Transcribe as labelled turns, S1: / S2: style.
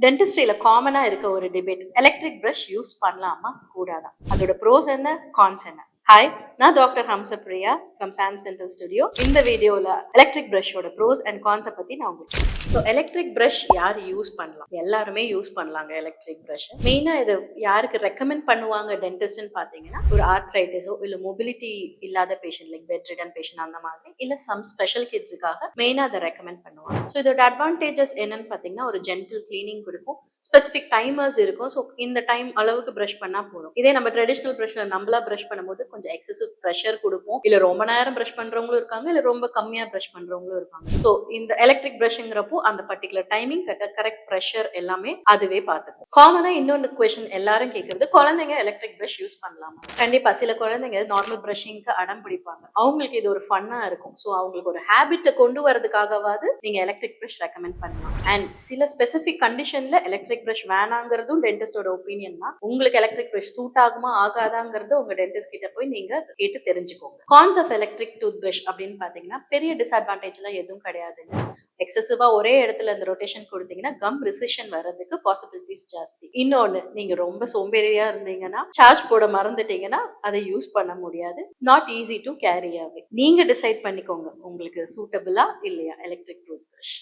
S1: டென்டிஸ்ட்ரியில காமனா இருக்க ஒரு டிபேட், எலக்ட்ரிக் பிரஷ் யூஸ் பண்ணலாமா கூடாதா, அதோட ப்ரோஸ் என்ன கான்ஸ் என்ன. ஹாய், நான் doctor Hamsapriya from Chance Dental Studio. இந்த வீடியோல எலக்ட்ரிக் பிரஷோட ப்ரோஸ் அண்ட் கான்ஸை பத்தி நான் உங்களுக்கு. ஸோ எலக்ட்ரிக் பிரஷ் யார் யூஸ் பண்ணலாம்? எல்லாருமே யூஸ் பண்ணலாங்க எலக்ட்ரிக் பிரஷ். மெயினா இது யாருக்கு ரெக்கமெண்ட் பண்ணுவாங்க டென்டிஸ்ட்னு பாத்தீங்கன்னா, ஒரு ஆர்த்ரைட்டிஸோ இல்ல மொபிலிட்டி இல்லாத patient, like bedridden patient அந்த மாதிரி, இல்ல சம் ஸ்பெஷல் கிட்ஸுக்காக மெயினா அதை ரெக்கமெண்ட் பண்ணுவாங்க. ஸோ இதோட அட்வான்டேஜஸ் என்னன்னு பாத்தீங்கன்னா, ஒரு ஜென்டில் கிளீனிங் கொடுக்கும், ஸ்பெசிபிக் டைமர்ஸ் இருக்கும். ஸோ இந்த டைம் அளவுக்கு பிரஷ் பண்ணா போதும். இதே நம்ம ட்ரெடிஷனல் பிரஷ்ல நம்மளா பிரஷ் பண்ணும்போது கொஞ்சம் எக்ஸசிவ் ப்ரெஷர் கொடுப்போம். இல்ல ரொம்ப நேரம் பிரஷ் பண்றவங்களும் இருக்காங்க, இல்ல ரொம்ப கம்மியா பிரஷ் பண்றவங்களும் இருக்காங்க. சோ இந்த எலக்ட்ரிக் பிரஷ்ங்கிறப்போ அந்த பர்டிகுலர் டைமிங் கரெக்ட் ப்ரெஷர் எல்லாமே அதுவே பார்த்துக்கும். காமனா இன்னொன்று கொஸ்டின் எல்லாரும் கேட்கறது, குழந்தைங்க எலக்ட்ரிக் பிரஷ் யூஸ் பண்ணலாமா? கண்டிப்பா சில குழந்தைங்க நார்மல் பிரஷிங்க்கு அடம் பிடிப்பாங்க. அவங்களுக்கு இது ஒரு ஃபன்னா இருக்கும். ஸோ அவங்களுக்கு ஒரு ஹேபிட்டை கொண்டு வரதுக்காகவாது நீங்க எலக்ட்ரிக் பிரஷ் ரெக்கமெண்ட் பண்ணலாம். அண்ட் சில ஸ்பெசிபிக் கண்டிஷன்ல எலக்ட்ரிக் பிரஷ் வேணாங்கிறதும் டென்டிஸ்டோட ஒப்பீனியன் தான். உங்களுக்கு எலக்ட்ரிக் பிரஷ் சூட் ஆகுமா ஆகாதாங்கிறது உங்க டென்டிஸ்ட் கிட்ட போய் நீங்க கேட்டு தெரிஞ்சுக்கோங்க. Cons of electric toothbrush அப்படின்னு பாத்தீங்கன்னா, பெரிய டிஸ்அட்வான்டேஜ் எல்லாம் எதுவும் கிடையாதுங்க. எக்ஸசிவா ஒரே இடத்துல இந்த ரொட்டேஷன் கொடுத்தீங்கன்னா கம் ரிசிஷன் வர்றதுக்கு பாசிபிலிட்டிஸ் ஜாஸ்தி. இன்னொன்னு, நீங்க ரொம்ப சோம்பேறியா இருந்தீங்கன்னா, சார்ஜ் போட மறந்துட்டீங்கன்னா அதை யூஸ் பண்ண முடியாது. It's not easy to carry away. நீங்க டிசைட் பண்ணிக்கோங்க உங்களுக்கு சூட்டபிளா இல்லையா எலக்ட்ரிக் டூத் பிரஷ்.